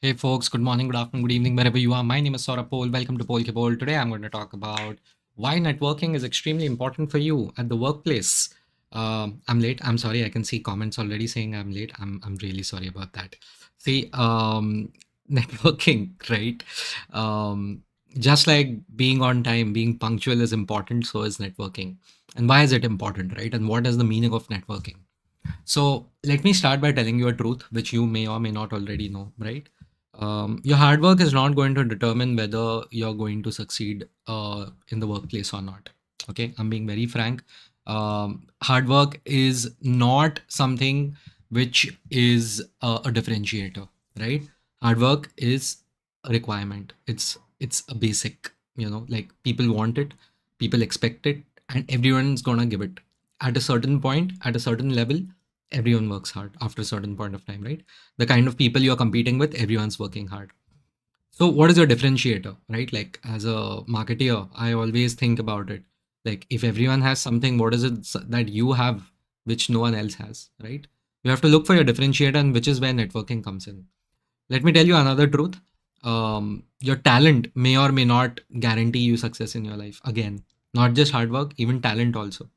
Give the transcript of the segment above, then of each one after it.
Hey folks, good morning, good afternoon, good evening, wherever you are. My name is Saurabh Pol. Welcome to Pol Ke Pol. Today I'm going to talk about why networking is extremely important for you at the workplace. I'm late. I'm sorry. I can see comments already saying I'm late. I'm really sorry about that. See, networking, right? Um, just like being on time, being punctual is important, so is networking. And why is it important, right? And what is the meaning of networking? So let me start by telling you a truth, which you may or may not already know, right? Your hard work is not going to determine whether you're going to succeed in the workplace or not. Okay, I'm being very frank. Hard work is not something which is a differentiator, right? Hard work is a requirement. It's a basic. Like people want it, people expect it, and everyone's gonna give it at a certain point, at a certain level. Everyone works hard after a certain point of time, right? The kind of people you're competing with, everyone's working hard. So what is your differentiator, right? Like as a marketeer, I always think about it. Like if everyone has something, what is it that you have which no one else has, right? You have to look for your differentiator, and which is where networking comes in. Let me tell you another truth. Your talent may or may not guarantee you success in your life. Again, not just hard work, even talent also.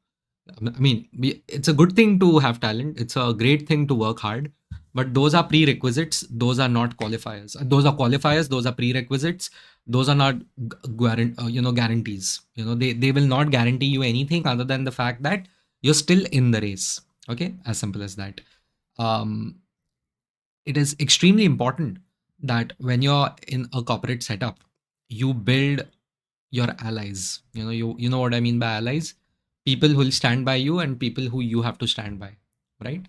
I mean, it's a good thing to have talent. It's a great thing to work hard, but those are prerequisites. Those are not qualifiers. Those are qualifiers. Those are prerequisites. Those are not guarantees. They will not guarantee you anything other than the fact that you're still in the race. Okay, as simple as that. Um, it is extremely important that when you're in a corporate setup, you build your allies. You know what I mean by allies? People who will stand by you and people who you have to stand by, right?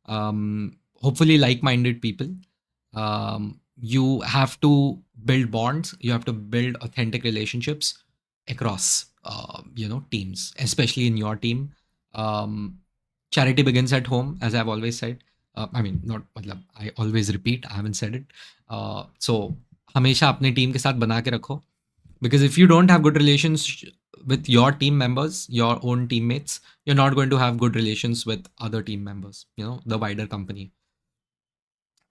Hopefully like-minded people. You have to build bonds, you have to build authentic relationships across teams, especially in your team. um, Charity begins at home, as I've always said. I mean, not मतलब, I always repeat, I haven't said it. So हमेशा अपने team के साथ बना के रखो, because if you don't have good relations with your team members, your own teammates, you're not going to have good relations with other team members, the wider company.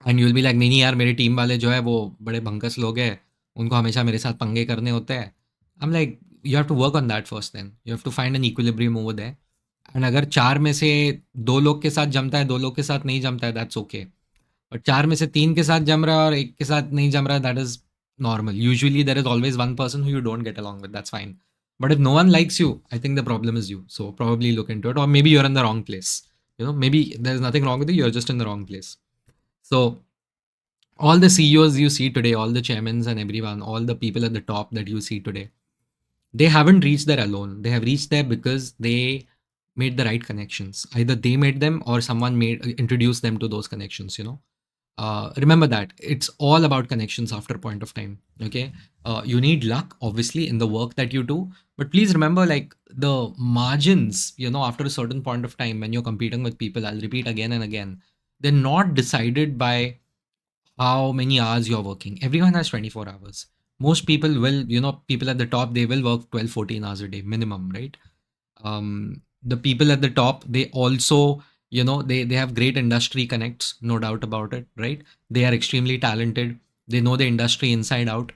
And you'll be like नहीं नहीं यार, मेरी team वाले जो है वो बड़े भंकस लोग हैं, उनको हमेशा मेरे साथ पंगे करने होते हैं. I am like, you have to work on that first, then you have to find an equilibrium over there. And अगर चार में से दो लोग के साथ जमता है, दो लोग के साथ नहीं जमता है, दैट्स ओके. बट चार में से तीन के साथ जम रहा है और एक के साथ नहीं जम रहा है, that is normal. Usually there is always one person who you don't get along with. That's fine. But if no one likes you, I think the problem is you. So probably look into it. Or maybe you're in the wrong place. Maybe there's nothing wrong with you. You're just in the wrong place. So all the CEOs you see today, all the chairmen and everyone, all the people at the top that you see today, they haven't reached there alone. They have reached there because they made the right connections. Either they made them or someone made introduced them to those connections. Remember that it's all about connections after a point of time. Okay, you need luck, obviously, in the work that you do, but please remember, like the margins. After a certain point of time, when you're competing with people, I'll repeat again and again, they're not decided by how many hours you're working. Everyone has 24 hours. Most people will, people at the top, they will work 12, 14 hours a day minimum, right? The people at the top, they also, they have great industry connects, no doubt about it, right? They are extremely talented. They know the industry inside out.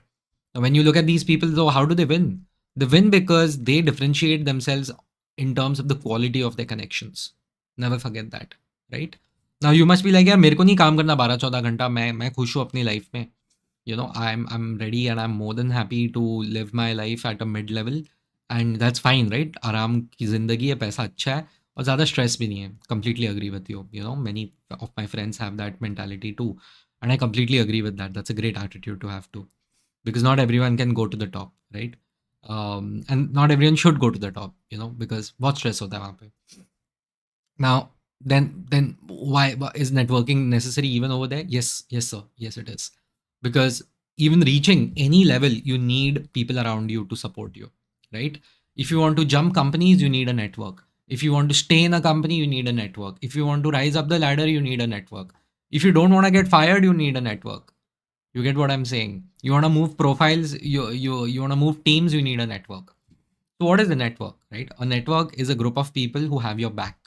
Now, when you look at these people, though, how do they win? They win because they differentiate themselves in terms of the quality of their connections. Never forget that, right? Now you must be like, यार मेरे को नहीं काम करना 12-14 घंटा, मैं खुश हूँ अपनी लाइफ में. I'm ready and I'm more than happy to live my life at a mid level, and that's fine, right? आराम की ज़िंदगी है, पैसा अच्छा है और ज़्यादा स्ट्रेस भी नहीं है. Completely agree with you. Many of my friends have that mentality too, and I completely agree with that. That's a great attitude to have too, because not everyone can go to the top, right? And not everyone should go to the top, because बहुत stress होता है वहाँ पे. Now, then why is networking necessary even over there? Yes, yes, sir. Yes, it is. Because even reaching any level, you need people around you to support you, right? If you want to jump companies, you need a network. If you want to stay in a company, you need a network. If you want to rise up the ladder, you need a network. If you don't want to get fired, you need a network. You get what I'm saying? You want to move profiles, you want to move teams, you need a network. So what is a network, right? A network is a group of people who have your back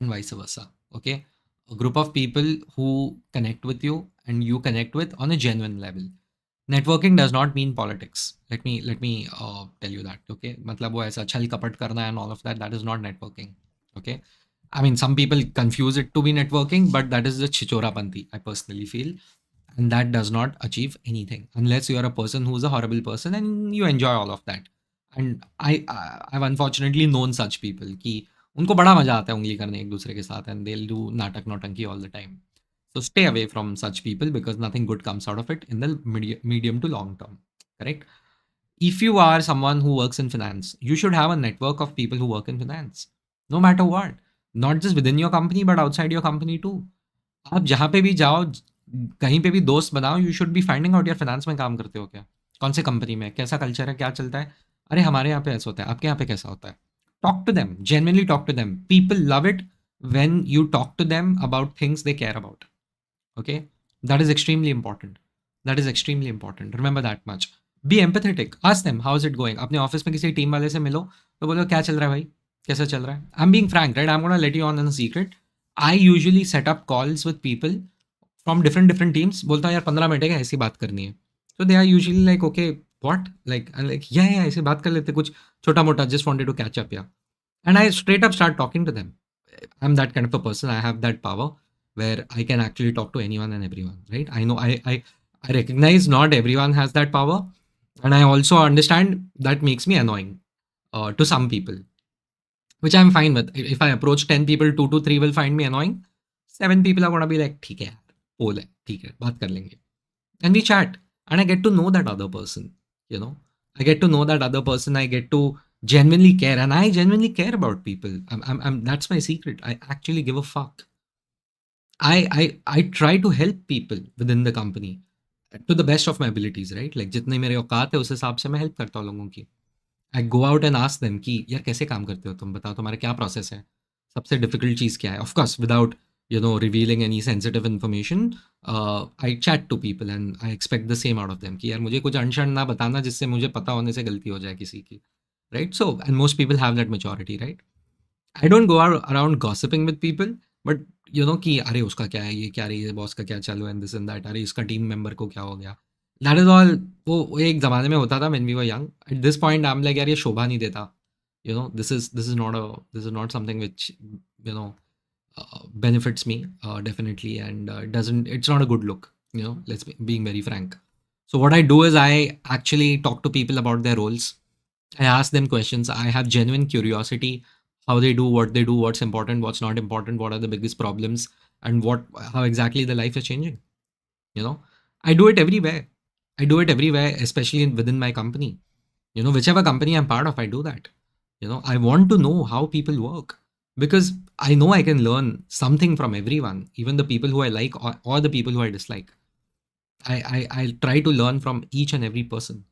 and vice versa. Okay, a group of people who connect with you and you connect with on a genuine level. Networking does not mean politics. Let me tell you that. Okay, मतलब वो ऐसा छल कपट करना and all of that. That is not networking. Okay, I mean some people confuse it to be networking, but that is the chichorapanti. I personally feel, and that does not achieve anything unless you are a person who is a horrible person and you enjoy all of that. And I've unfortunately known such people कि उनको बड़ा मजा आता है उंगली करने एक दूसरे के साथ and they'll do नाटक नौटंकी all the time. So stay away from such people because nothing good comes out of it in the medium to long term. Correct? If you are someone who works in finance, you should have a network of people who work in finance, no matter what. Not just within your company, but outside your company too. आप जहाँ पे भी जाओ, कहीं पे भी दोस्त बनाओ, you should be finding out यार फाइनेंस में काम करते हो क्या, कौन से कंपनी में, कैसा कल्चर है, क्या चलता है, अरे हमारे यहाँ पे ऐसा होता है, आपके यहाँ पे कैसा होता है. Talk to them, genuinely talk to them. People love it when you talk to them about things they care about. Okay, that is extremely important. That is extremely important. Remember that much. Be empathetic. Ask them how is it going. अपने office में किसी team वाले से मिलो तो बोलो क्या चल रहा है भाई, कैसा चल रहा है. I'm being frank, right? I'm gonna let you on in a secret. I usually set up calls with people from different teams. बोलता हूँ यार 15 मिनट है, ऐसी बात करनी है. So they are usually like okay what like I'm like yeah ऐसे बात कर लेते कुछ छोटा मोटा, just wanted to catch up, yeah. And I straight up start talking to them. I'm that kind of a person. I have that power where I can actually talk to anyone and everyone, right? I know I recognize not everyone has that power, and I also understand that makes me annoying to some people, which I'm fine with. If I approach 10 people, 2 to 3 will find me annoying. 7 people are gonna be like, ठीक है यार, पोल है, ठीक है, बात कर लेंगे. And we chat, and I get to know that other person. You know, I get to know that other person. I get to genuinely care, and I genuinely care about people. That's my secret. I actually give a fuck. I try to help people within the company to the best of my abilities, right? Like जितने मेरे औकात है उस हिसाब से मैं help करता हूँ लोगों की. I go out and ask them कि यार कैसे काम करते हो तुम, बताओ तुम्हारा क्या प्रोसेस है, सबसे डिफिकल्ट चीज़ क्या है. Of course without revealing any sensitive information, I chat to people and I expect the same out of them कि यार मुझे कुछ अनशन ना बताना जिससे मुझे पता होने से गलती हो जाए किसी की, right. So and most people have that maturity, right. I don't go around gossiping with people, but कि अरे उसका क्या है, ये क्या रही है, बॉस का क्या चालू है, दिस एंड दैट, अरे इसका टीम मेंबर को क्या हो गया. That is all. वो एक ज़माने में होता था when we were young. At this point I am like यार ये शोभा नहीं देता. This is not something which you know benefits me definitely, and it's not a good look, let's being very frank. So what I do is I actually talk to people about their roles. I ask them questions. I have genuine curiosity how they do what they do, what's important, what's not important, what are the biggest problems, and how exactly the life is changing. You know, I do it everywhere. I do it everywhere, especially within my company. Whichever company I'm part of, I do that. I want to know how people work because I know I can learn something from everyone, even the people who I like or the people who I dislike. I try to learn from each and every person.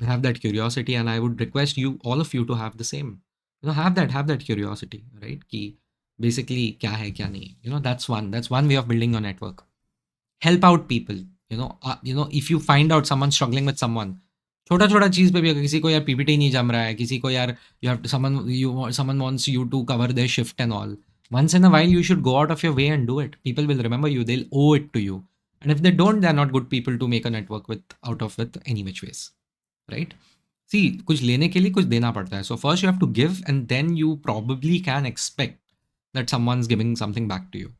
I have that curiosity, and I would request you, all of you, to have the same. Have that curiosity, right? Ki basically kya hai kya nahi. That's one way of building your network. Help out people. If you find out someone struggling with someone, छोटा छोटा चीज़ पे भी अगर किसी को यार PPT नहीं जम रहा है, किसी को यार someone wants you to cover their shift and all, once in a while you should go out of your way and do it. People will remember you, they'll owe it to you. And if they don't, they're not good people to make a network with any which ways, right? See, कुछ लेने के लिए कुछ देना पड़ता है. So first you have to give, and then you probably can expect that someone's giving something back to you,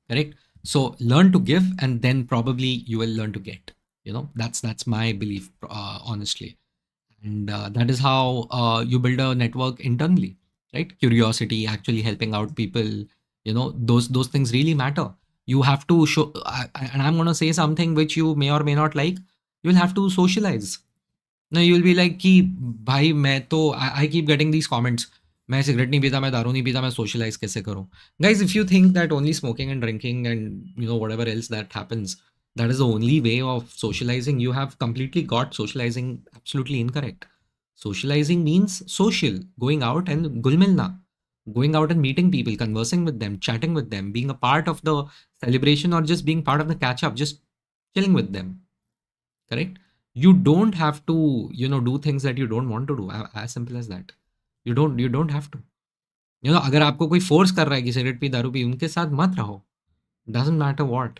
correct? So learn to give, and then probably you will learn to get. That's my belief, honestly. And that is how you build a network internally, right? Curiosity, actually helping out people, those things really matter. You have to show, and I'm going to say something which you may or may not like. You'll have to socialize. No, you'll be like कि भाई मैं तो I keep getting these comments. मैं cigarette नहीं पीता, मैं दारू नहीं पीता, मैं सोशलाइज कैसे करूँ. Guys, if you think that only smoking and drinking and whatever else that happens, that is the only way of socializing, you have completely got socializing absolutely incorrect. Socializing means social, going out and gul milna, going out and meeting people, conversing with them, chatting with them, being a part of the celebration, or just being part of the catch up, just chilling with them, correct? You don't have to do things that you don't want to do. As simple as that. You don't have to. अगर आपको कोई force कर रहा है कि cigarette P, दारू P, उनके साथ मत रहो. Doesn't matter what.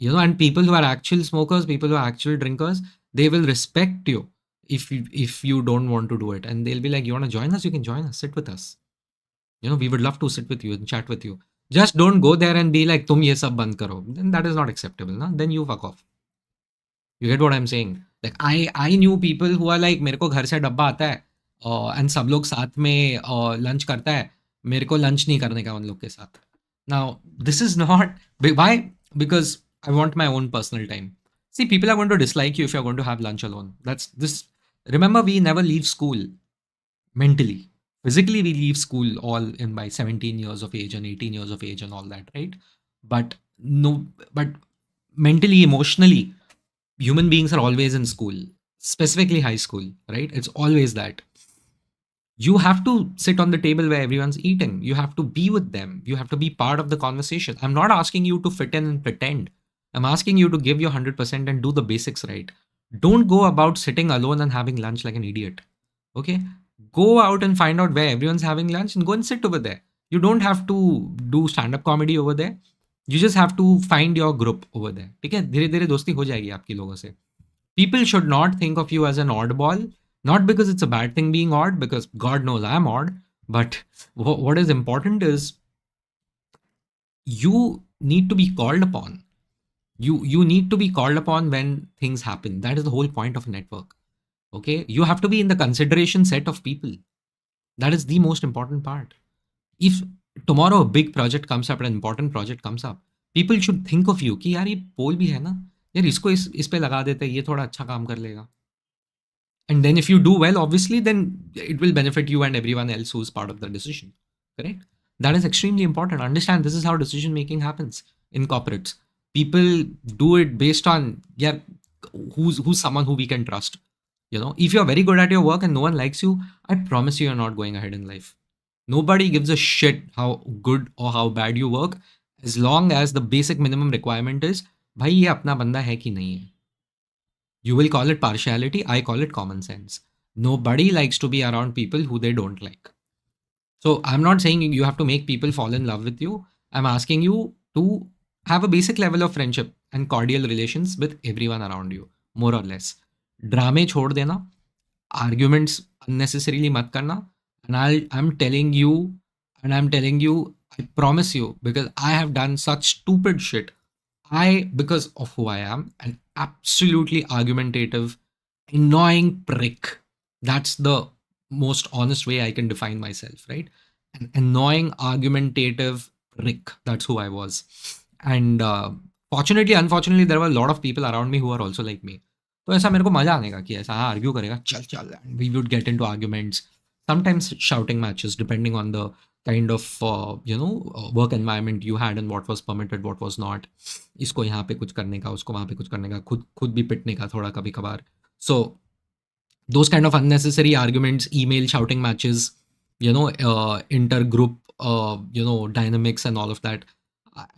And people who are actual smokers, people who are actual drinkers, they will respect you if you don't want to do it, and they'll be like, you want to join us, you can join us, sit with us. We would love to sit with you and chat with you. Just don't go there and be like, tum ye sab band karo. Then that is not acceptable, na? Then you fuck off. You get what I'm saying? Like I knew people who are like, मेरे को घर से डब्बा आता है and सब लोग साथ में लंच करता है, मेरे को लंच नहीं करने का उन लोग के साथ. Now this is not why, because I want my own personal time. See, people are going to dislike you if you're going to have lunch alone. That's this. Remember, we never leave school mentally. Physically, we leave school all in by 17 years of age and 18 years of age and all that, right? But no, but mentally, emotionally, human beings are always in school, specifically high school, right? It's always that. You have to sit on the table where everyone's eating. You have to be with them. You have to be part of the conversation. I'm not asking you to fit in and pretend. I'm asking you to give your 100% and do the basics right. Don't go about sitting alone and having lunch like an idiot. Okay? Go out and find out where everyone's having lunch and go and sit over there. You don't have to do stand up comedy over there. You just have to find your group over there. ठीक है, धीरे धीरे दोस्ती हो जाएगी आपकी लोगों से. People should not think of you as an oddball, not because it's a bad thing being odd, because God knows I'm odd. But what is important is you need to be called upon. You need to be called upon when things happen. That is the whole point of a network. Okay, you have to be in the consideration set of people. That is the most important part. If tomorrow a big project comes up, an important project comes up, people should think of you कि यार ये पोल भी है ना, यार इसको इस पे लगा देते हैं, ये थोड़ा अच्छा काम कर लेगा. And then if you do well, obviously, then it will benefit you and everyone else who's part of the decision. Correct? That is extremely important. Understand, this is how decision making happens in corporates. People do it based on, yeah, who's someone who we can trust. If you're very good at your work and no one likes you, I promise you're not going ahead in life. Nobody gives a shit how good or how bad you work, as long as the basic minimum requirement is, भाई ये अपना बंदा है कि नहीं है. You will call it partiality, I call it common sense. Nobody likes to be around people who they don't like. So I'm not saying you have to make people fall in love with you. I'm asking you to have a basic level of friendship and cordial relations with everyone around you, more or less. Drama छोड़ देना, arguments unnecessarily mat karna, and I'm telling you, I promise you, because I have done such stupid shit. Because of who I am, an absolutely argumentative, annoying prick. That's the most honest way I can define myself, right? An annoying, argumentative prick. That's who I was. And fortunately, unfortunately, there were a lot of people around me who are also like me. तो ऐसा मेरे को मजा आने का कि ऐसा हाँ आर्ग्यू करेगा, चल चल, and we would get into arguments, sometimes shouting matches depending on the kind of work environment you had and what was permitted, what was not. इसको यहाँ पे कुछ करने का, उसको वहाँ पे कुछ करने का, खुद भी पिटने का थोड़ा कभी कभार. So those kind of unnecessary arguments, email shouting matches, intergroup dynamics and all of that.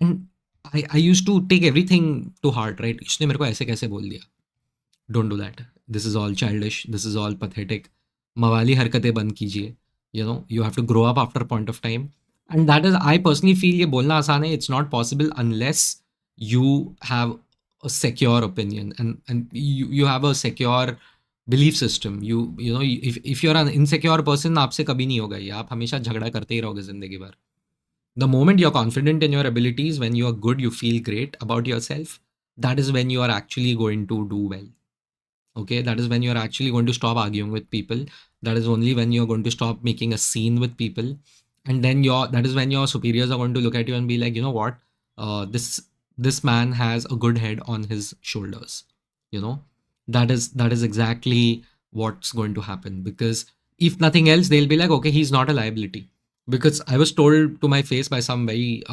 And I used to take everything to heart, right? इसने मेरे को ऐसे कैसे बोल दिया. Don't do that. This is all childish. This is all pathetic. मवाली हरकतें बंद कीजिए. You have to grow up after a point of time. And that is, I personally feel ये बोलना आसान है. It's not possible unless you have a secure opinion and you have a secure belief system. If you're an insecure person, आपसे कभी नहीं होगा ये. आप हमेशा झगड़ा करते ही रहोगे जिंदगी भर. The moment you're confident in your abilities, when you're good, you feel great about yourself, that is when you are actually going to do well. Okay, that is when you're actually going to stop arguing with people. That is only when you're going to stop making a scene with people. And then that is when your superiors are going to look at you and be like, you know what, this man has a good head on his shoulders. That is exactly what's going to happen, because if nothing else, they'll be like, okay, he's not a liability. Because I was told to my face by some very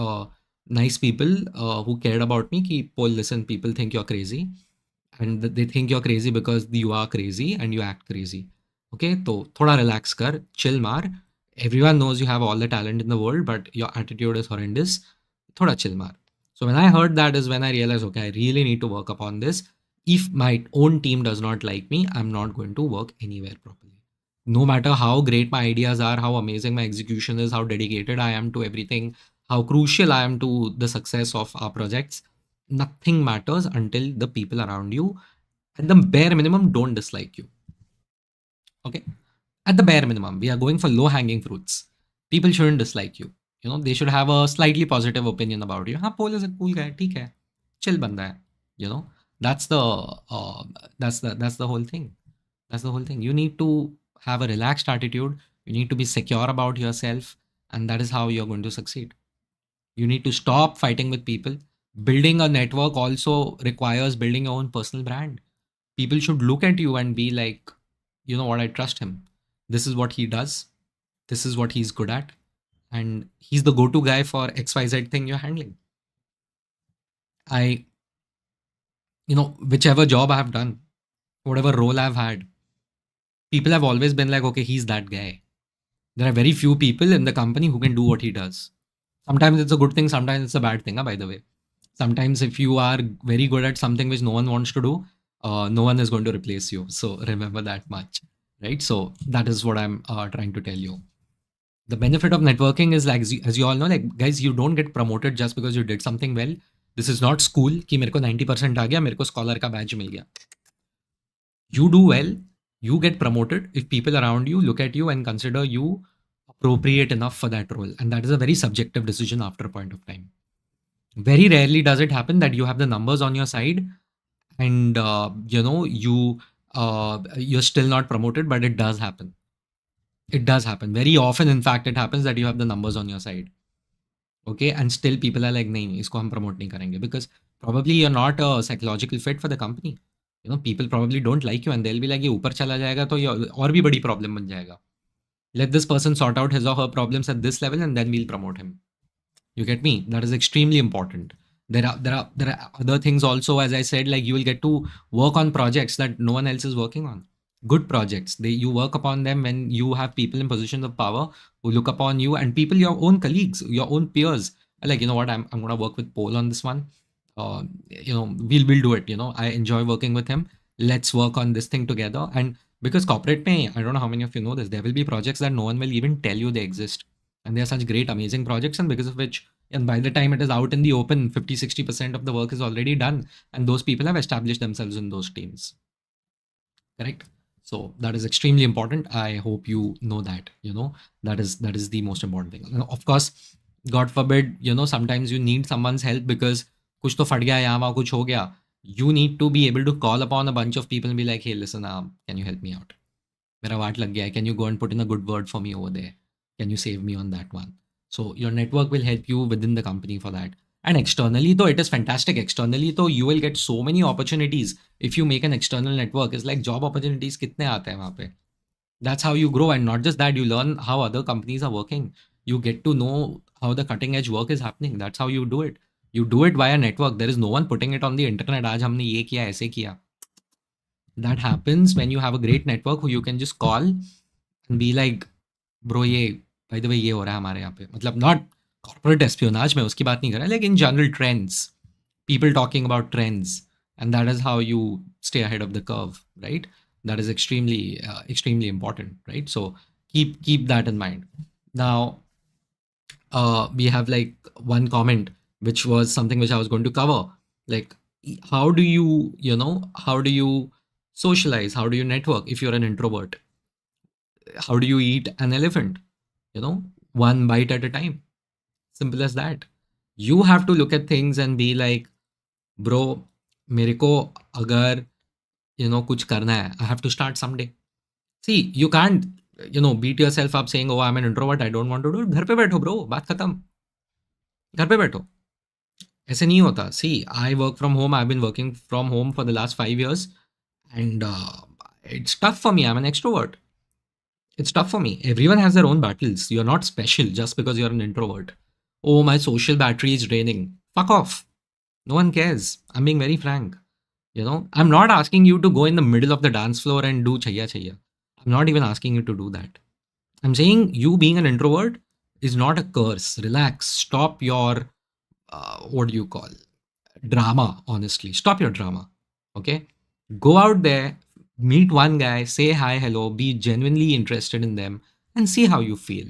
nice people who cared about me ki, Paul, listen, people think you're crazy, and they think you're crazy because you are crazy and you act crazy. Okay, so thoda relax kar, chill maar. Everyone knows you have all the talent in the world, but your attitude is horrendous. Thoda chill maar. So when I heard that is when I realized, okay, I really need to work upon this. If my own team does not like me, I'm not going to work anywhere properly. No matter how great my ideas are, how amazing my execution is, how dedicated I am to everything, how crucial I am to the success of our projects, Nothing matters until the people around you, at the bare minimum, don't dislike you. Okay? At the bare minimum, we are going for low hanging fruits. People shouldn't dislike you. They should have a slightly positive opinion about you. हाँ, Paul is a cool guy. ठीक है, chill बंदा है. You know, that's the uh, that's the whole thing. That's the whole thing. You need to have a relaxed attitude. You need to be secure about yourself, and that is how you're going to succeed. You need to stop fighting with people. Building a network also requires building your own personal brand. People should look at you and be like, you know what, I trust him. This is what he does. This is what he's good at. And he's the go to guy for XYZ thing you're handling. I, whichever job I have done, whatever role I've had, people have always been like, okay, he's that guy. There are very few people in the company who can do what he does. Sometimes it's a good thing, sometimes it's a bad thing, by the way. Sometimes if you are very good at something which no one wants to do, no one is going to replace you. So remember that much, right? So that is what I'm trying to tell you. The benefit of networking is, like, as you all know, like, guys, you don't get promoted just because you did something well. This is not school कि मेरे को 90% आ गया, मेरे को scholar का badge मिल गया. You do well, you get promoted if people around you look at you and consider you appropriate enough for that role. And that is a very subjective decision after a point of time. Very rarely does it happen that you have the numbers on your side and you're still not promoted, but it does happen. It does happen very often. In fact, it happens that you have the numbers on your side, okay, and still people are like, nahi, isko hum promote nahi karenge, because probably you're not a psychological fit for the company. People probably don't like you and they'll be like, ye upar chala jayega to ye aur bhi badi problem ban jayega. Let this person sort out his or her problems at this level and then we'll promote him. You get me? That is extremely important. There are other things also, as I said, like you will get to work on projects that no one else is working on. Good projects. You work upon them when you have people in positions of power who look upon you, and people, your own colleagues, your own peers, are like, you know what, I'm gonna work with Paul on this one. We'll do it. I enjoy working with him. Let's work on this thing together. And because corporate pay, I don't know how many of you know this, there will be projects that no one will even tell you they exist. And they're such great, amazing projects, and because of which, and by the time it is out in the open, 50-60% of the work is already done, and those people have established themselves in those teams. Correct? So that is extremely important. I hope you know that. That is the most important thing. And of course, God forbid, sometimes you need someone's help because kuch to fat gaya, yahan wahan kuch ho gaya. You need to be able to call upon a bunch of people and be like, hey, listen, can you help me out? Mera vaat lag gaya hai. Can you go and put in a good word for me over there? Can you save me on that one? So your network will help you within the company for that. And externally, though, it is fantastic. Externally, though, you will get so many opportunities if you make an external network. It's like job opportunities kitne aate hain wahan pe. That's how you grow. And not just that, you learn how other companies are working. You get to know how the cutting edge work is happening. That's how you do it. You do it via network. There is no one putting it on the internet. आज हमने ये किया, ऐसे किया. That happens when you have a great network who you can just call and be like, bro, ये by the way ये हो रहा है हमारे यहाँ पे. मतलब not corporate espionage, मैं उसकी बात नहीं कर रहा, like in general trends, people talking about trends, and that is how you stay ahead of the curve, right? That is extremely important, right? So keep that in mind. Now we have like one comment which was something which I was going to cover, like how do you socialize, how do you network if you're an introvert? How do you eat an elephant? One bite at a time. Simple as that. You have to look at things and be like, bro, मेरे को अगर कुछ करना है, I have to start someday. See, you can't beat yourself up saying, oh, I'm an introvert, I don't want to do it. घर पे बैठो bro, बात खत्म. घर पे बैठो. ऐसे नहीं होता. See, I work from home. I've been working from home for the last 5 years, and it's tough for me. I'm an extrovert. It's tough for me. Everyone has their own battles. You're not special just because you're an introvert. Oh, my social battery is draining. Fuck off. No one cares. I'm being very frank. I'm not asking you to go in the middle of the dance floor and do chaya chaya. I'm not even asking you to do that. I'm saying you being an introvert is not a curse. Relax. Stop your, what do you call, drama, honestly. Stop your drama. Okay? Go out there, meet one guy, say hi, hello, be genuinely interested in them, and see how you feel.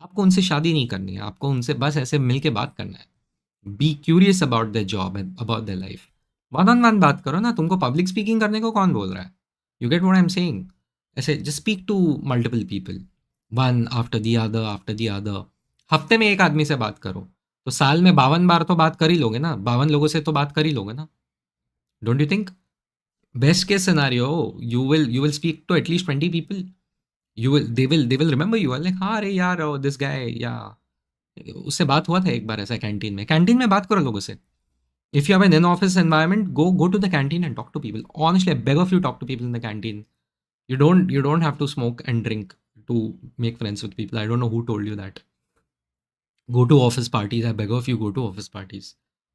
आपको उनसे शादी नहीं करनी है, आपको उनसे बस ऐसे मिल के बात करना है. Be curious about their job and about their life. One on one बात करो ना, तुमको पब्लिक स्पीकिंग करने को कौन बोल रहा है? You get what I am saying? ऐसे just speak to multiple people, one after the other after the other. हफ्ते में एक आदमी से बात करो, तो साल में 52 बार तो बात कर ही लोगे ना, 52 लोगों से तो बात कर ही लोगे ना। Don't you think? Best case scenario, you will speak to at least 20 people. They will remember you, like हाँ अरे यार दिस गाय, या उससे बात हुआ था एक बार ऐसा कैंटीन में बात करो लोगों से। If you have an in-office environment, go to the canteen and talk to people. Honestly, I beg of you, talk to people in the canteen. You don't have to smoke and drink to make friends with people. I don't know who told you that. Go to office parties. I beg of you, go to office parties.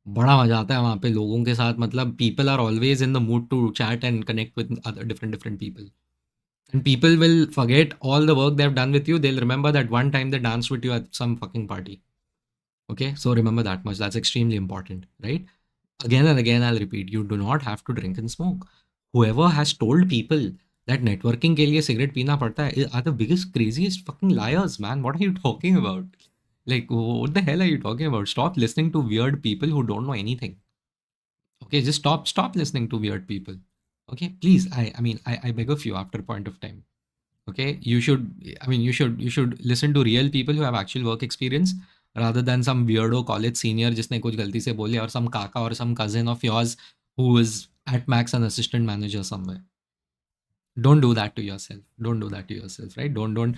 बड़ा मजा आता है वहाँ पे लोगों के साथ, मतलब people are always in the mood to chat and connect with other different people. And people will forget all the work they've done with you. They'll remember that one time they danced with you at some fucking party. Okay, so remember that much. That's extremely important, right? Again and again, I'll repeat, you do not have to drink and smoke. Whoever has told people that networking के लिए cigarette पीना पड़ता है are the biggest, craziest fucking liars, man. What are you talking about? Like, what the hell are you talking about? Stop listening to weird people who don't know anything. Okay, just stop listening to weird people. Okay, please. I beg of you after a point of time. Okay, you should listen to real people who have actual work experience rather than some weirdo college senior जिसने कुछ गलती से बोले, or some kaka or some cousin of yours who is at max an assistant manager somewhere. Don't do that to yourself. Don't do that to yourself, right? Don't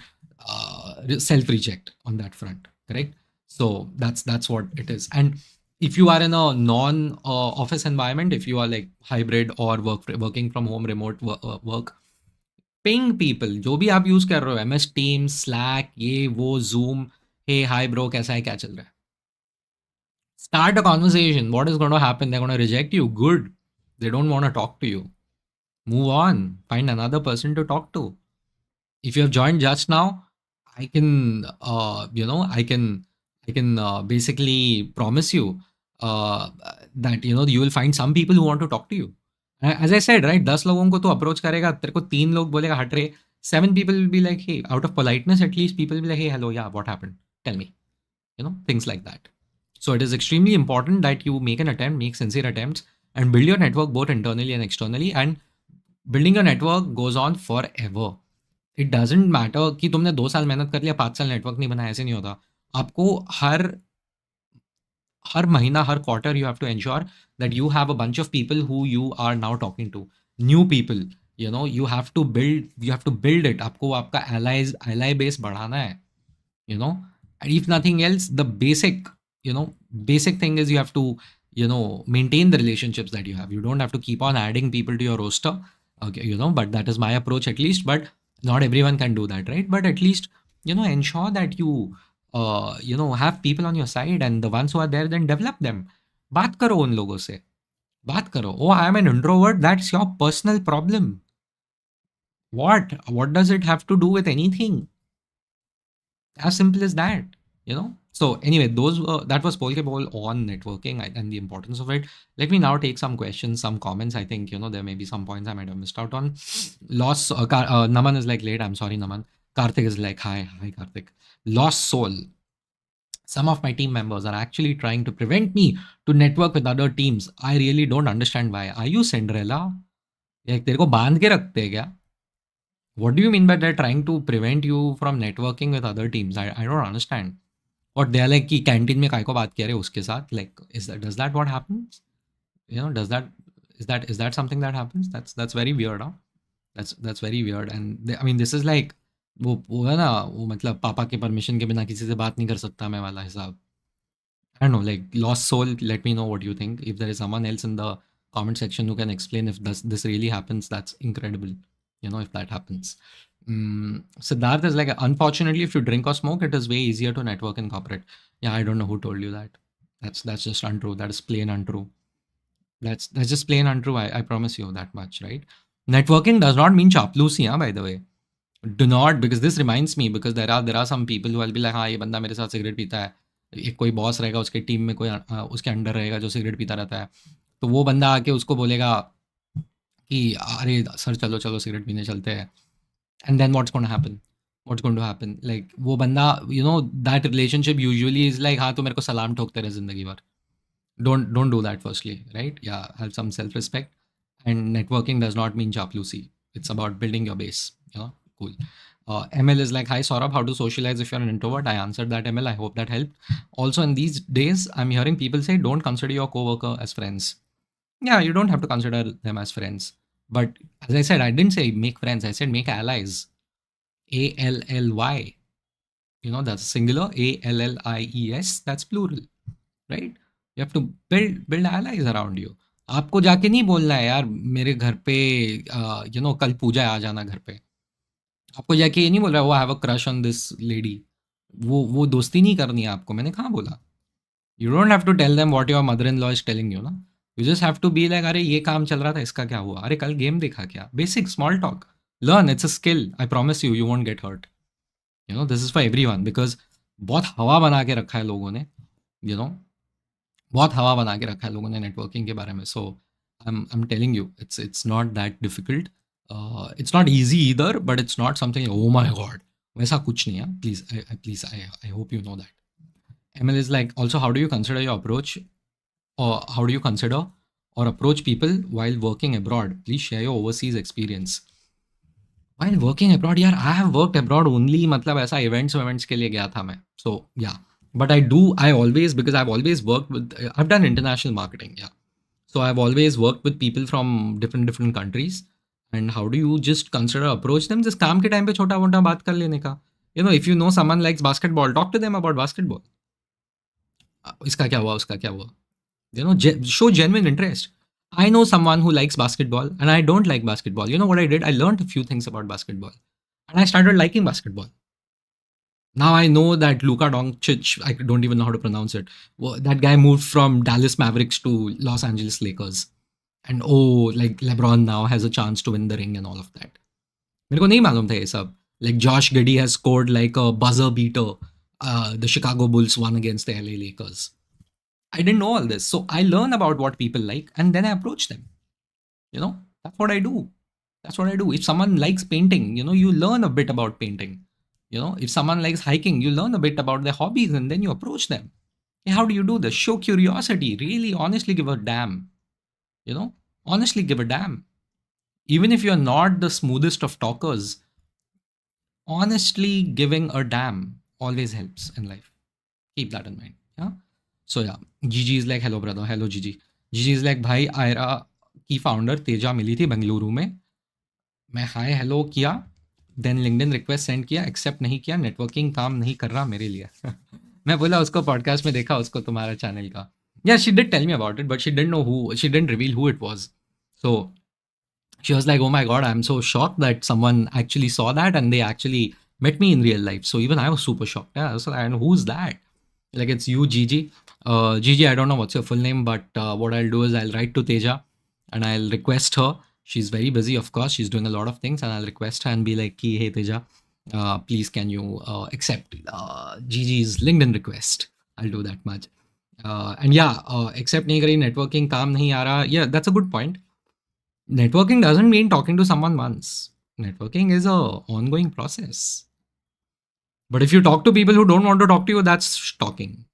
self reject on that front, correct? So that's what it is. And if you are in a non office environment, if you are like hybrid or working from home, remote work, ping people, जो भी आप use कर रहे हो, MS team, slack, ये वो, zoom, हे hi bro कैसा है, क्या चल रहा है, start a conversation. What is going to happen? They going to reject you, good. They don't want to talk to you. Move on, find another person to talk to. If you have joined just now, I can I can basically promise you that you will find some people who want to talk to you. As I said, right, 10 लोगों को तो approach करेगा, तेरे को 3 लोग बोलेगा हट रहे, 7 people will be like, hey, out of politeness at least, people will be like, hey, hello, yeah, what happened, tell me, things like that. So it is extremely important that you make an attempt, make sincere attempts, and build your network both internally and externally. And building your network goes on forever. It doesn't matter कि तुमने 2 साल मेहनत कर लिया, 5 साल network नहीं बनाया, ऐसे नहीं होता. आपको हर हर महीना, हर quarter, you have to ensure that you have a bunch of people who you are now talking to, new people. You have to build it. आपको आपका एलाई बेस बढ़ाना है. you know and if nothing else, the basic thing is you have to maintain the relationships that you have. You don't have to keep on adding people to your roster. Okay, but that is my approach at least. But not everyone can do that, right? But at least ensure that you have people on your side, and the ones who are there, then develop them. बात करो उन लोगों से, बात करो. Oh, I am an introvert. That's your personal problem. What does it have to do with anything? As simple as that. So anyway, that was pokeball on networking and the importance of it. Let me now take some questions, some comments. I think there may be some points I might have missed out on. Naman is like late. I'm sorry, Naman. Karthik is like, hi Karthik. Lost soul. Some of my team members are actually trying to prevent me to network with other teams. I really don't understand why. Are you Cinderella? तेरे को बांध के रखते हैं क्या? What do you mean by they're trying to prevent you from networking with other teams? I don't understand. What they are like कि canteen में काय को बात कर रहे उसके साथ? Like, does that what happens? Does that is that something that happens? That's very weird, huh? That's very weird. And I mean, this is like वो है ना, वो मतलब पापा के परमिशन के बिना किसी से बात नहीं कर सकता मैं वाला हिसाब. I don't know, like lost soul. Let me know what you think. If there is someone else in the comment section who can explain if this really happens, that's incredible. If that happens. Siddharth is like, unfortunately, if you drink or smoke, it is way easier to network in corporate. Yeah, I don't know who told you that. That's just untrue. That is plain untrue. That's just plain untrue. I promise you that much, right? Networking does not mean chaploosi, by the way. Do not, because this reminds me, because there are some people who will be like, हाँ ये बंदा मेरे साथ cigarette पीता है, एक कोई boss रहेगा उसके टीम में, कोई उसके अंडर रहेगा जो सिगरेट पीता रहता है, तो वो बंदा आके उसको बोलेगा कि अरे सर चलो चलो सिगरेट पीने चलते हैं. And then what's going to happen? Like वो बंदा, that relationship usually is like, हाँ तो मेरे को सलाम ठोकते रहे जिंदगी भर. Don't do that firstly, right? Yeah, have some self-respect. And networking does not mean chaplusi. It's about building your base. Cool. ML is like, hi Saurabh, how to socialize if you're an introvert? I answered that, ML. I hope that helped. Also, in these days, I'm hearing people say, don't consider your coworker as friends. Yeah, you don't have to consider them as friends. But as I said, I didn't say make friends. I said make allies. ALLY. That's singular. ALLIES. That's plural. Right? You have to build allies around you. आपको जाके नहीं बोलना है यार मेरे घर पे कल पूजा है, आ जाना घर पे. आपको जाके ये नहीं बोल रहा है वो have a crush on this lady. वो दोस्ती नहीं करनी है आपको. मैंने कहाँ बोला? You don't have to tell them what your mother in law is telling you ना. You just have to be like, अरे ये काम चल रहा था, इसका क्या हुआ? अरे कल गेम देखा क्या? Basic small talk. Learn, it's a skill. I promise you, you won't get hurt. This is for everyone. Because बहुत हवा बना के रखा है लोगों ने. यू नो बहुत हवा बना के रखा है लोगों ने नेटवर्किंग के बारे में. So I am telling you, it's not that difficult. It's not easy either, but it's not something oh my God. वैसा कुछ नहीं है. Please I hope you know that. ML is like, also, how do you consider your approach, or how do you consider or approach people while working abroad? Please share your overseas experience. While working abroad, यार, I have worked abroad only, मतलब ऐसा events के लिए गया था मैं. So yeah, but I always, because I've always worked with, I've done international marketing, yeah. So I've always worked with people from different countries. And how do you just consider approach them? Just काम के time पे छोटा मोटा बात कर लेने का. If you know someone likes basketball, talk to them about basketball. इसका क्या हुआ, उसका क्या हुआ? Show genuine interest. I know someone who likes basketball and I don't like basketball. You know what I did? I learned a few things about basketball and I started liking basketball. Now I know that Luka Doncic, I don't even know how to pronounce it. That guy moved from Dallas Mavericks to Los Angeles Lakers. And like LeBron now has a chance to win the ring and all of that. मेरे को नहीं मालूम था ये सब. Like Josh Giddey has scored like a buzzer beater. The Chicago Bulls won against the LA Lakers. I didn't know all this. So I learn about what people like and then I approach them. That's what I do. That's what I do. If someone likes painting, you learn a bit about painting. If someone likes hiking, you learn a bit about their hobbies and then you approach them. Hey, how do you do this? Show curiosity. Really, honestly give a damn. Honestly give a damn. Even if you're not the smoothest of talkers, honestly giving a damn always helps in life. Keep that in mind. Yeah. So yeah, Gigi is like, hello brother, hello Gigi. Gigi is like, भाई आयरा की founder Teja मिली थी बेंगलुरु में. मैं hi hello किया, then LinkedIn request send किया, accept नहीं किया, networking काम नहीं कर रहा मेरे लिए. मैं बोला उसको पॉडकास्ट में देखा उसको तुम्हारा चैनल का. Yeah, she did tell me about it, but she didn't reveal who it was. So she was like, oh my god, I'm so shocked that someone actually saw that and they actually met me in real life. So even I was super shocked. Yeah, I was like, who's that? Like, it's you, Gigi. Gigi, I don't know what's your full name, but what I'll do is I'll write to Teja and I'll request her. She's very busy, of course. She's doing a lot of things, and I'll request her and be like, hey Teja, please can you accept Gigi's LinkedIn request? I'll do that much. And yeah, accept nahi kari, networking kaam nahi aa raha. Yeah, that's a good point. Networking doesn't mean talking to someone once. Networking is a ongoing process. But if you talk to people who don't want to talk to you, that's stalking.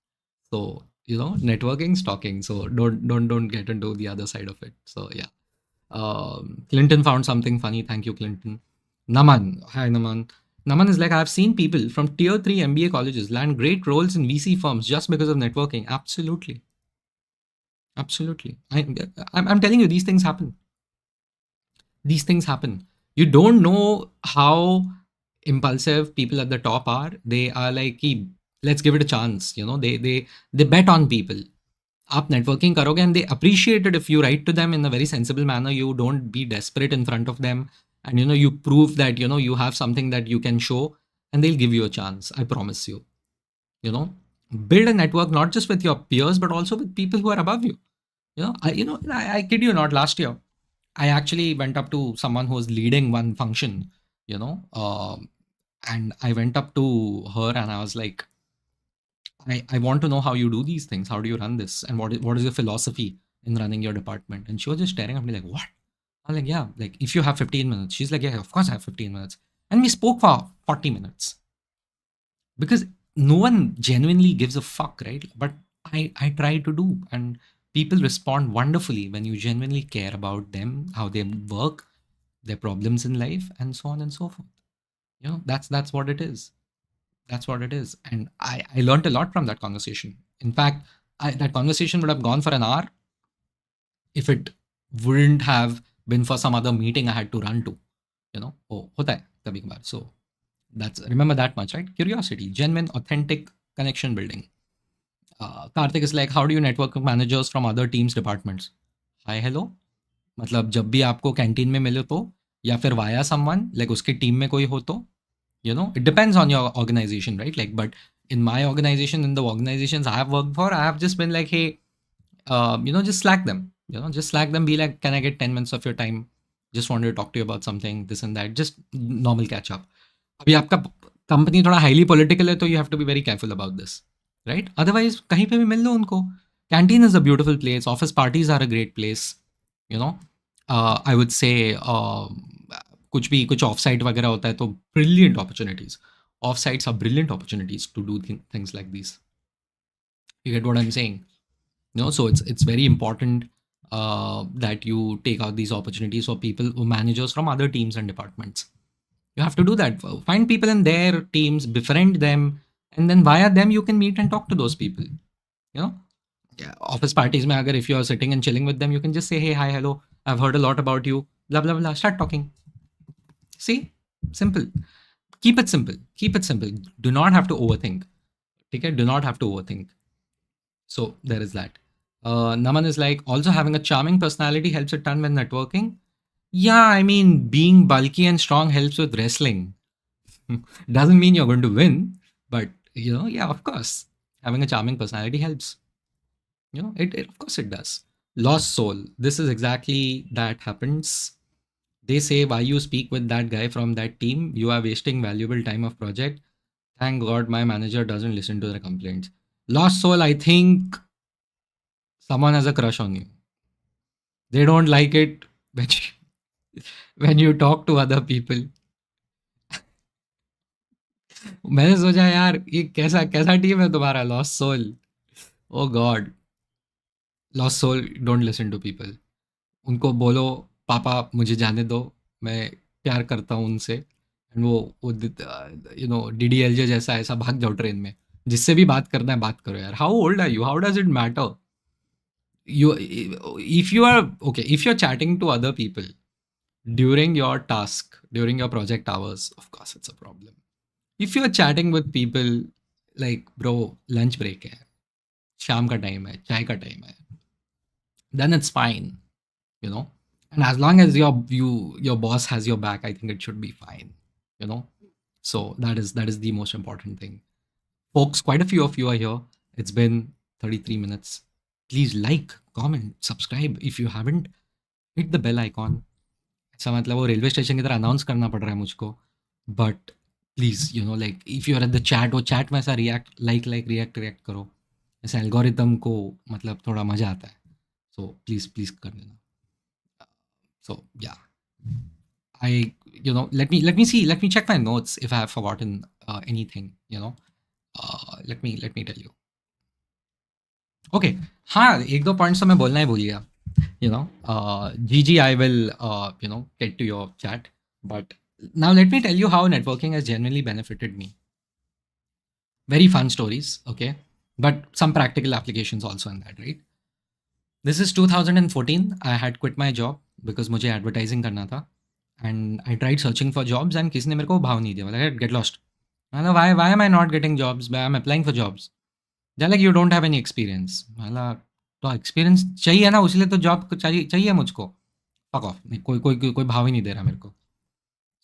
So networking, stalking. So don't get into the other side of it. So yeah. Clinton found something funny. Thank you, Clinton. Naman, hi Naman. Naman is like, I've seen people from tier 3 MBA colleges land great roles in VC firms just because of networking. Absolutely. Absolutely. I'm telling you, these things happen. These things happen. You don't know how impulsive people at the top are. They are like, let's give it a chance. They bet on people. आप networking करोगे and they appreciate it if you write to them in a very sensible manner. You don't be desperate in front of them, and you prove that you have something that you can show, and they'll give you a chance. I promise you. Build a network not just with your peers but also with people who are above you. I kid you not. Last year, I actually went up to someone who was leading one function. And I went up to her and I was like, I want to know how you do these things. How do you run this? And what is your philosophy in running your department? And she was just staring at me like, what? I'm like, yeah, like if you have 15 minutes. She's like, yeah, of course I have 15 minutes. And we spoke for 40 minutes. Because no one genuinely gives a fuck, right? But I try to do. And people respond wonderfully when you genuinely care about them, how they work, their problems in life, and so on and so forth. That's what it is. That's what it is. And I learned a lot from that conversation. In fact, that conversation would have gone for an hour if it wouldn't have been for some other meeting I had to run to. Oh, hota hai kabhi kabhar. So that's, remember that much, right? Curiosity, genuine, authentic connection building. Karthik is like, how do you network with managers from other teams, departments? Hi, hello. मतलब जब भी आपको canteen में मिले तो, या फिर via someone like उसके टीम में कोई हो तो, it depends on your organization, right? Like, but in my organization, in the organizations I have worked for, I have just been like, hey, just slack them. Just slack them. Be like, can I get 10 minutes of your time? Just wanted to talk to you about something, this and that. Just normal catch up. अभी आपका company थोड़ा highly political है तो you have to be very careful about this, right? Otherwise कहीं पे भी मिल लो उनको. Canteen is a beautiful place, office parties are a great place. You know I would say कुछ भी कुछ ऑफ साइट वगैरह होता है तो brilliant opportunities. Offsites are brilliant opportunities to do things like this. You get what I'm saying? So it's very important that you take out these opportunities for people who managers from other teams and departments. You have to do that. Find people in their teams, befriend them, and then via them you can meet and talk to those people. Yeah, office parties mein agar if you are sitting and chilling with them, you can just say, hey, hi, hello, I've heard a lot about you, blah blah blah, start talking. See, simple. Keep it simple. Keep it simple. Do not have to overthink. Okay, do not have to overthink. So there is that. Naman is like, also having a charming personality helps a ton when networking. Yeah, I mean, being bulky and strong helps with wrestling. Doesn't mean you're going to win, but yeah, of course, having a charming personality helps. It of course it does. Lost soul. This is exactly that happens. They say, why you speak with that guy from that team? You are wasting valuable time of project. Thank God my manager doesn't listen to the complaints. Lost soul, I think someone has a crush on you. They don't like it when when you talk to other people. मैंने सोचा यार ये कैसा कैसा team है तुम्हारा, lost soul. Oh God, lost soul, don't listen to people. उनको बोलो, पापा मुझे जाने दो, मैं प्यार करता हूँ उनसे. एंड वो डीडीएलजे जैसा ऐसा भाग जाओ ट्रेन में. जिससे भी बात करना है बात करो यार. How old are you? How does it matter? you if you are okay, if you're chatting to other people during your task, during your project hours, of course it's a problem. If you're chatting with people like, bro, lunch break hai, sham ka time hai, chai ka time hai, then it's fine. And as long as your boss has your back, I think it should be fine. you know so that is the most important thing. Folks, quite a few of you are here. It's been 33 minutes. Please like, comment, subscribe. If you haven't, hit the bell icon. ऐसा मतलब वो railway station की तरह announce करना पड़ रहा है मुझको. But please like if you are at the chat, वो चैट में ऐसा रिएक्ट करो. ऐसा एल्गोरिथम को मतलब थोड़ा मज़ा आता है. सो प्लीज़ कर देना. सो या, I let me check my notes if I have forgotten anything. Let me tell you. Okay, हाँ, एक दो पॉइंट्स तो मैं बोलना ही भूल गया. GG, I will get to your chat, but now let me tell you how networking has genuinely benefited me. Very fun stories, okay, but some practical applications also in that, right? This is 2014. I had quit my job because मुझे advertising करना था, and I tried searching for jobs and किसी ने मेरे को भाव नहीं दिया. मतलब get lost. मतलब why am I not getting jobs? I'm applying for jobs. They're like, you don't have any experience. मतलब तो एक्सपीरियंस चाहिए ना, उसलिए तो जॉब चाहिए मुझको. Fuck off. कोई कोई कोई भाव ही नहीं दे रहा मेरे को.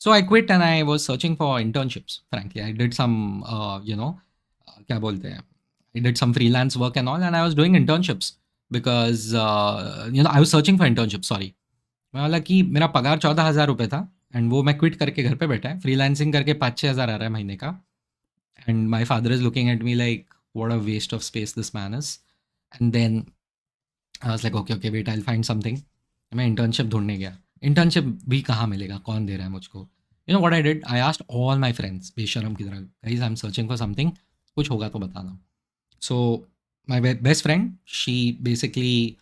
So I quit and I was searching for internships. Frankly, I did some क्या बोलते हैं, I did some freelance work and all, and I was doing internships because I was searching for internships. Sorry, मैं बोला कि मेरा पगार 14,000 रुपये था, एंड वो मैं क्विट करके घर पे बैठा है, फ्रीलांसिंग करके 5-6 हज़ार आ रहा है महीने का. And my father is looking at me like, what a waste of space this man is. And then I was like, okay, wait, I'll find something. मैं इंटर्नशिप ढूंढने गया. इंटर्नशिप भी कहाँ मिलेगा, कौन दे रहा है मुझको. what I did? I asked all my friends, बेशरम की तरह, guys, I'm searching for something, कुछ होगा तो बताना. So my best friend, she basically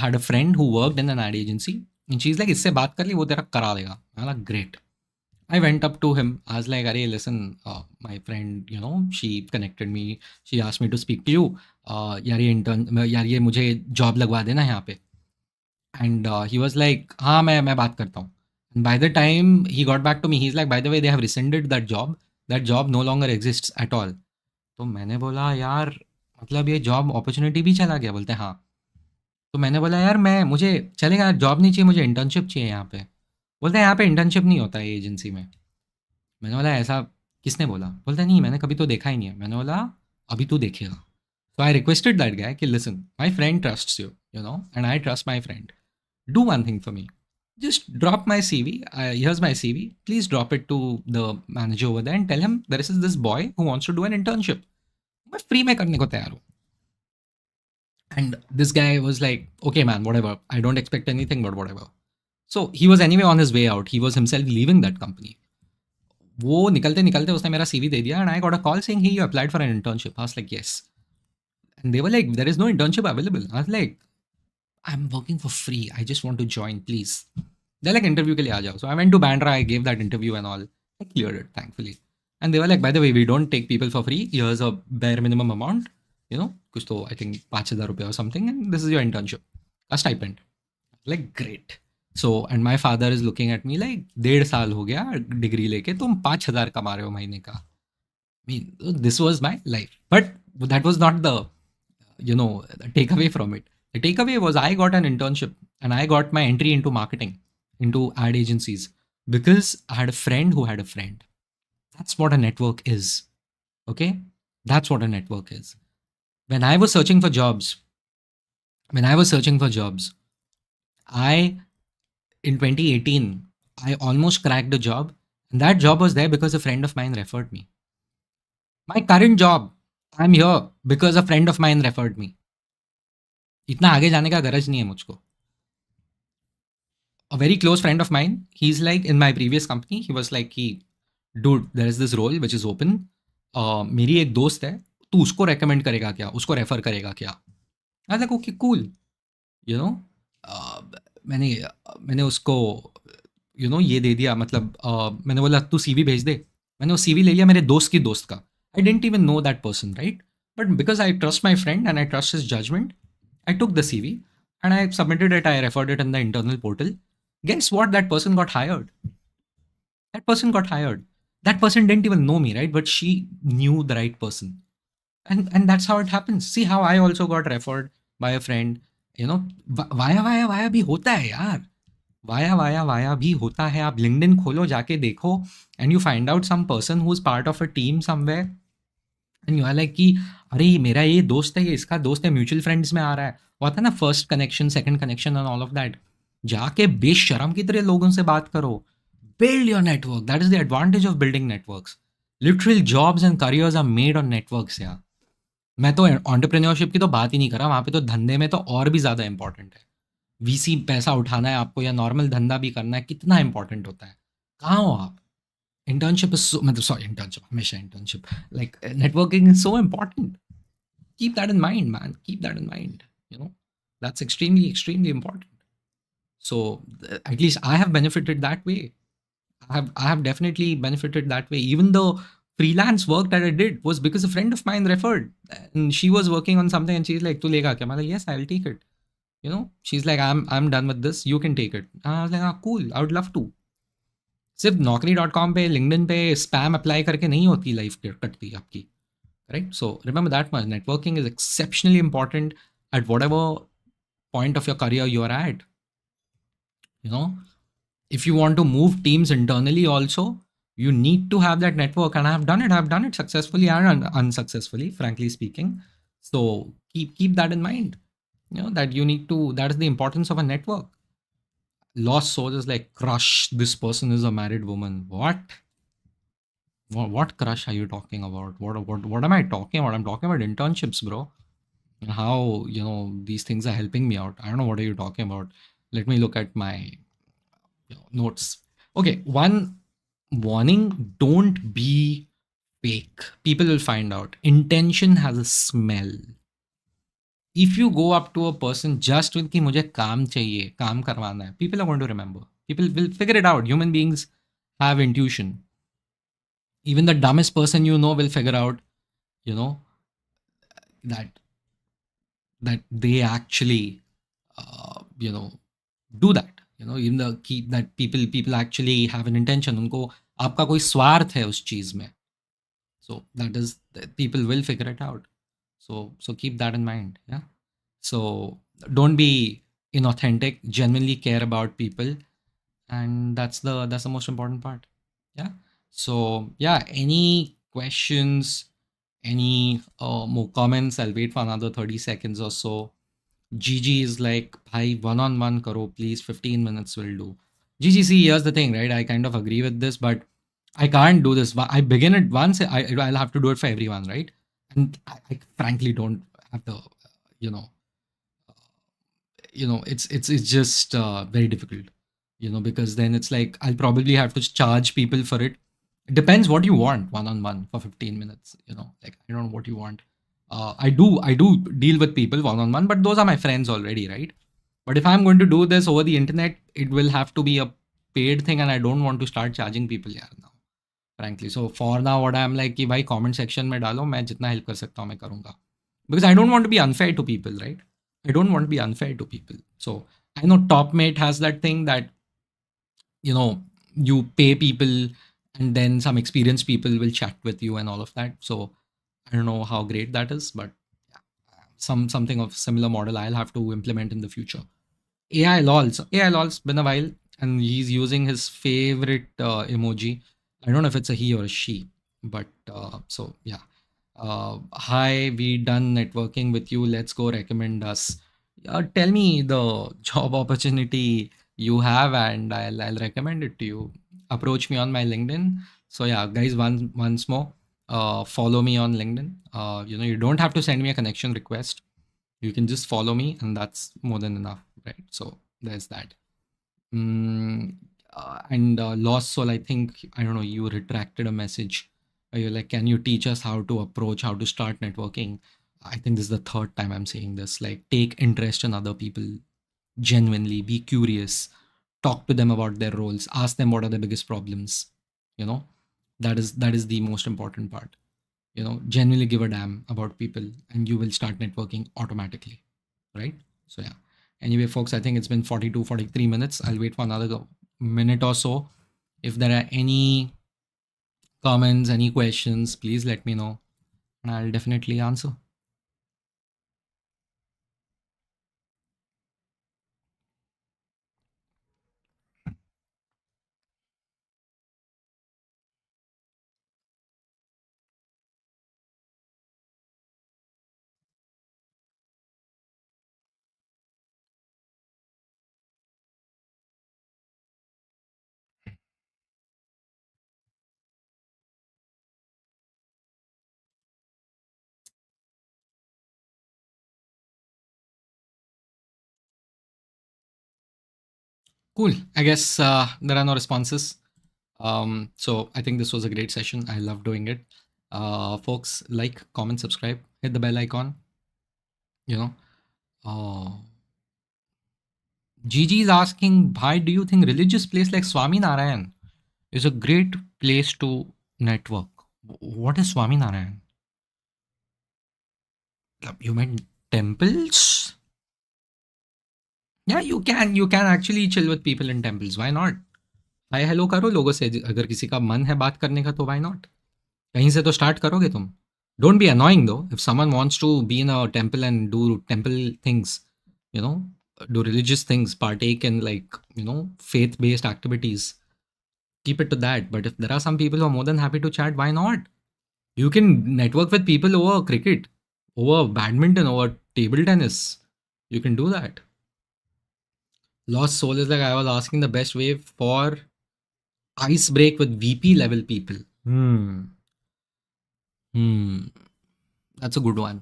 had a friend who worked in an ad agency, and she's like, इससे बात कर ली वो तेरा करा देगा. I'm like, great. I went up to him. I was like, "Arey, listen, my friend, she connected me. She asked me to speak to you. यार ये मुझे जॉब लगवा देना यहाँ पे." And he was like, "हाँ, मैं बात करता हूँ." And by the time he got back to me, he's like, "By the way, they have rescinded that job. That job no longer exists at all." तो मैंने बोला, "यार, मतलब ये जॉब अपॉर्चुनिटी भी चला गया?" बोलते हैं, "हाँ।" तो मैंने बोला, "यार, मैं मुझे चलेगा, जॉब नहीं चाहिए, मुझे इंटर्नशिप चाहिए यहाँ पे।" बोलते हैं, "यहाँ पे इंटर्नशिप नहीं होता है एजेंसी में।" मैंने बोला, "ऐसा किसने बोला?" बोलता, "नहीं, मैंने कभी तो देखा ही नहीं है।" मैंने बोला, "अभी तू देखेगा।" So I requested that guy कि listen, my friend trusts you, and I trust my friend. Do one thing for me. Just drop my CV. Here's my CV. Please drop it to the manager over there and tell him there is this boy who wants to do an internship. मैं free में करने को तैयार हूँ. And this guy was like, okay, man, whatever. I don't expect anything, but whatever. So he was anyway on his way out. He was himself leaving that company. वो निकलते निकलते उसने मेरा CV दे दिया, and I got a call saying, "Hey, you applied for an internship." I was like, "Yes." And they were like, "There is no internship available." I was like, "I'm working for free. I just want to join, please." They're like, "Interview के लिए आ जाओ." So I went to Bandra. I gave that interview and all. I cleared it, thankfully. And they were like, "By the way, we don't take people for free. Here's a bare minimum amount. कुछ तो I think 5,000 रुपया or something, and this is your internship, a stipend." Like, great. So, and my father is looking at me like, 1.5 साल हो गया degree लेके, तुम 5,000 कमा रहे हो महीने का. I mean, this was my life. But that was not the takeaway from it. The takeaway was I got an internship and I got my entry into marketing, into ad agencies, because I had a friend who had a friend. That's what a network is. Okay? That's what a network is. When I was searching for jobs, I, in 2018, I almost cracked a job. And that job was there because a friend of mine referred me. My current job, I'm here because a friend of mine referred me. इतना आगे जाने का गरज नहीं है मुझको. A very close friend of mine, he's like, in my previous company, he was like, dude, there is this role which is open. मेरी एक दोस्त है, तू उसको recommend करेगा क्या, उसको refer करेगा क्या? I was like, okay, cool. You know, मैंने मैंने उसको ये दे दिया, मतलब मैंने बोला तू CV भेज दे. मैंने वो CV ले लिया मेरे दोस्त की दोस्त का. I didn't even know that person, right? But because I trust my friend and I trust his judgment, I took the CV and I submitted it. I referred it in the internal portal. Guess what? That person got hired. That person got hired. That person didn't even know me, right? But she knew the right person. And that's how it happens. See how I also got referred by a friend. Via भी होता है यार. Via भी होता है. आप LinkedIn खोलो, जाके देखो, and you find out some person who's part of a team somewhere. And you are like कि अरे ये मेरा ये दोस्त है, ये इसका दोस्त है, म्यूचुअल फ्रेंड्स में आ रहा है. वो आता है ना, first connection, second connection and all of that. जाके बेशरम की तरह लोगों से बात करो. Build your network. That is the advantage of building networks. Literal jobs and careers are made on networks यार. मैं तो एंटरप्रेन्योरशिप की तो बात ही नहीं कर रहा. वहाँ पे तो धंधे में तो और भी ज़्यादा इंपॉर्टेंट है. वीसी पैसा उठाना है आपको या नॉर्मल धंधा भी करना है, कितना इंपॉर्टेंट होता है. कहाँ हो आप? Internship is so, sorry, internship, हमेशा internship. Like, networking is so important. Keep that in mind, man. Keep that in mind. You know, that's extremely, extremely important. So at least I have benefited that way. I have definitely benefited that way. Even the freelance work that I did was because a friend of mine referred, and she was working on something, and she's like, "Tu lega kya?" I'm like, "Yes, I'll take it." She's like, "I'm done with this. You can take it." I was like, "Ah, cool. I would love to." सिर्फ naukri.com पे, LinkedIn पे spam apply करके नहीं होती life कटती आपकी, right? So remember that much, networking is exceptionally important at whatever point of your career you are at. you know if you want to move teams internally also, you need to have that network, and I've done it successfully and unsuccessfully, frankly speaking. So keep that in mind, that you need to, that is the importance of a network. Lost souls like, crush, this person is a married woman. What crush are you talking about? What am I talking about? I'm talking about internships, bro. How these things are helping me out. I don't know what are you talking about. Let me look at my notes. Okay, one warning: don't be fake. People will find out. Intention has a smell. If you go up to a person just with कि मुझे काम चाहिए, काम करवाना है, people are going to remember. People will figure it out. Human beings have intuition. Even the dumbest person you know will figure out, you know, that they actually, you know, do that. You know, even the key that people actually have an intention. उनको आपका कोई स्वार्थ है उस चीज में. So that is people will figure it out. So keep that in mind. Yeah. So don't be inauthentic. Genuinely care about people, and that's the most important part. Yeah. So yeah, any questions, any more comments? I'll wait for another 30 seconds or so. Gigi is like, bhai, one-on-one karo, please. 15 minutes will do. Gigi, see, here's the thing, right? I kind of agree with this, but I can't do this. I begin it once, I'll have to do it for everyone, right? And I frankly don't have the, you know, it's just very difficult, because then it's like I'll probably have to charge people for it. It depends what you want one-on-one for 15 minutes, like I don't know what you want. I do deal with people one-on-one, but those are my friends already, right? But if I'm going to do this over the internet, it will have to be a paid thing, and I don't want to start charging people now, frankly. So for now, what I'm like कि भाई comment section में डालो, मैं जितना help कर सकता हूँ मैं करूँगा, because I don't want to be unfair to people, right? I don't want to be unfair to people. So I know Topmate has that thing that, you pay people and then some experienced people will chat with you and all of that. So I don't know how great that is, but yeah, something of similar model I'll have to implement in the future. AI lols. AI lols been a while, and he's using his favorite emoji. I don't know if it's a he or a she, but so yeah. Hi, we done networking with you. Let's go recommend us. Tell me the job opportunity you have, and I'll recommend it to you. Approach me on my LinkedIn. So yeah, guys, once more, follow me on LinkedIn. You don't have to send me a connection request. You can just follow me, and that's more than enough, right? So there's that. Mm, and Lost Soul, I think, I don't know, you retracted a message. You're like, can you teach us how to approach, how to start networking? I think this is the third time I'm saying this. Like, take interest in other people, genuinely, be curious, talk to them about their roles, ask them what are their biggest problems. You know, that is the most important part. Genuinely give a damn about people, and you will start networking automatically, right? So yeah. Anyway, folks, I think it's been 42, 43 minutes. I'll wait for another minute or so. If there are any comments, any questions, please let me know, and I'll definitely answer. Cool. I guess there are no responses. So I think this was a great session. I love doing it. Folks, like, comment, subscribe, hit the bell icon. You know, uh, Gigi is asking, Bhai, do you think religious place like Swami Narayan is a great place to network? What is Swami Narayan? You meant temples? Yeah, you can actually chill with people in temples. Why not? Hi hello करो लोगों से, अगर किसी का मन है बात करने का तो why not? कहीं से तो स्टार्ट करोगे तुम. Don't be annoying though. If someone wants to be in a temple and do temple things, you know, do religious things, partake in like, faith-based activities, keep it to that. But if there are some people who are more than happy to chat, why not? You can network with people over cricket, over badminton, over table tennis. You can do that. Lost Soul is like, I was asking the best way for ice break with VP level people. Hmm. That's a good one.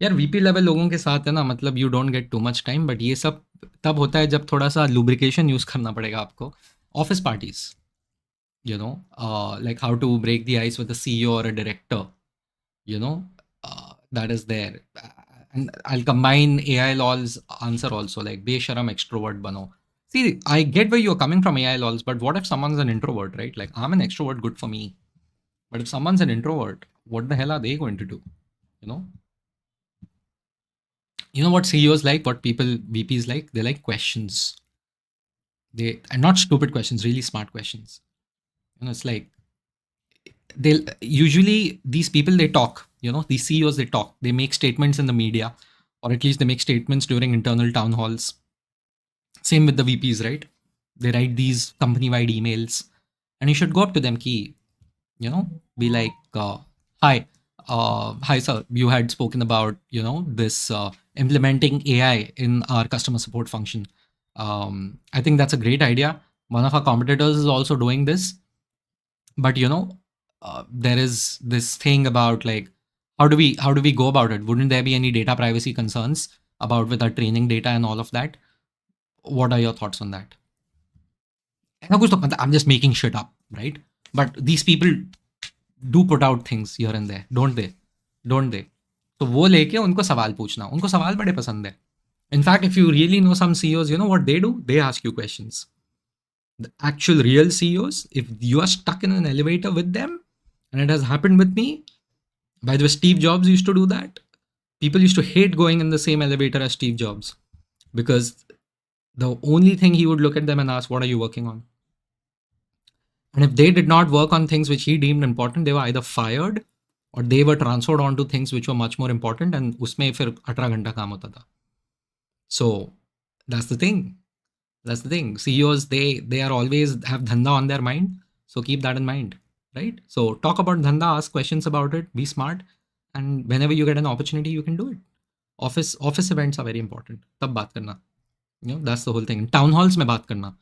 यार VP level लोगों के साथ है ना, मतलब you don't get too much time, but ये सब तब होता है जब थोड़ा सा लुब्रिकेशन यूज करना पड़ेगा आपको. Office parties, like how to break the ice with a CEO or a director, you know, that is there. And I'll combine AI lol's answer also, like besharam extrovert bano. See, I get where you're coming from, AI lols, but what if someone's an introvert, right? Like, I'm an extrovert, good for me. But if someone's an introvert, what the hell are they going to do? You know? You know what CEOs like, what people VPs like? They like questions. They and not stupid questions, really smart questions. You know, it's like they'll usually these people they talk, these CEOs they talk, they make statements in the media, or at least they make statements during internal town halls. Same with the VPs, right? They write these company-wide emails, and you should go up to them, key, be like, "Hi, hi, sir. You had spoken about this implementing AI in our customer support function. I think that's a great idea. One of our competitors is also doing this, but there is this thing about like how do we go about it? Wouldn't there be any data privacy concerns about with our training data and all of that? What are your thoughts on that?" ऐसा कुछ तो I'm just making shit up, right? But these people do put out things here and there, don't they? तो वो लेके उनको सवाल पूछना, उनको सवाल बड़े पसंद है. In fact, if you really know some CEOs, you know what they do? They ask you questions. The actual real CEOs, if you are stuck in an elevator with them, and it has happened with me, by the way, Steve Jobs used to do that. People used to hate going in the same elevator as Steve Jobs because the only thing he would look at them and ask, "What are you working on?" And if they did not work on things which he deemed important, they were either fired or they were transferred onto things which were much more important, and उसमें फिर 18 घंटा काम होता था. So that's the thing. That's the thing. CEOs, they are always have dhanda on their mind. So keep that in mind, right? So talk about dhanda, ask questions about it, be smart, and whenever you get an opportunity, you can do it. Office events are very important. तब बात करना. That's the whole thing. Town halls में बात करना.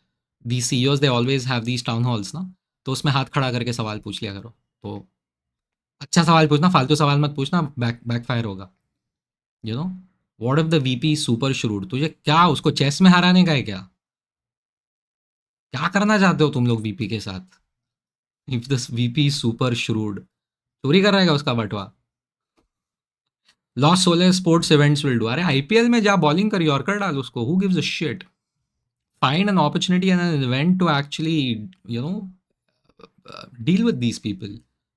These CEOs, they always have these town halls ना. तो उसमें हाथ खड़ा करके सवाल पूछ लिया करो. तो अच्छा सवाल पूछना, फालतू सवाल मत पूछना, बैकफायर होगा. You know what if the VP super shrewd? तुझे क्या उसको चेस में हराने का है क्या? क्या करना चाहते हो तुम लोग वीपी के साथ? If this VP super shrewd, चोरी कर रहेगा उसका बटवा. Loss solar sports events will do. अरे आईपीएल में जा बॉलिंग कर, यॉर्कर डाल उसको. Who gives a shit? Find an opportunity and an event to actually deal with these people,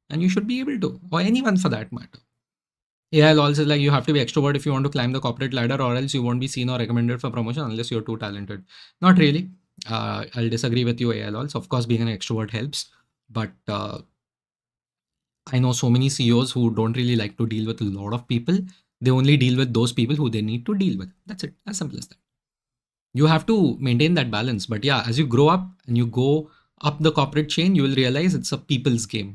and you should be able to, or anyone for that matter. AI also like you have to be extrovert if you want to climb the corporate ladder, or else you won't be seen or recommended for promotion unless you're too talented. Not really. I'll disagree with you, AI also. Of course, being an extrovert helps, but I know so many CEOs who don't really like to deal with a lot of people. They only deal with those people who they need to deal with. That's it. As simple as that. You have to maintain that balance. But yeah, as you grow up and you go up the corporate chain, you will realize it's a people's game.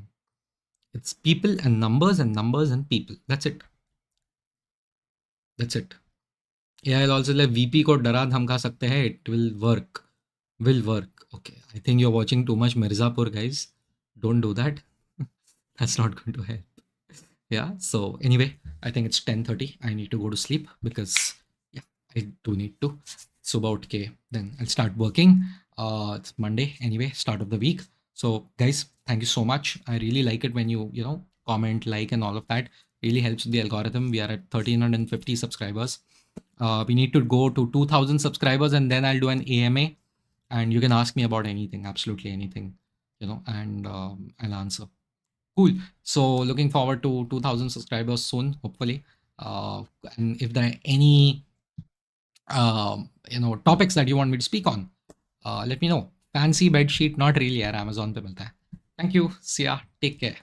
It's people and numbers and numbers and people. That's it. That's it. AI will also like VP को डरा धमका सकते हैं. It will work. Will work. Okay. I think you're watching too much Mirzapur, guys. Don't do that. That's not going to help. Yeah. So anyway, I think it's 10:30. I need to go to sleep because yeah, I do need to. Subah उठ के then I'll start working. It's Monday anyway, start of the week. So guys, thank you so much. I really like it when you comment, like, and all of that. Really helps with the algorithm. We are at 1,350 subscribers. We need to go to 2,000 subscribers, and then I'll do an AMA, and you can ask me about anything, absolutely anything, and I'll answer. Cool. So looking forward to 2,000 subscribers soon, hopefully. And if there are any topics that you want me to speak on, let me know. Fancy bed sheet, not really, यार, Amazon पे मिलता है. Thank you. See ya. Take care.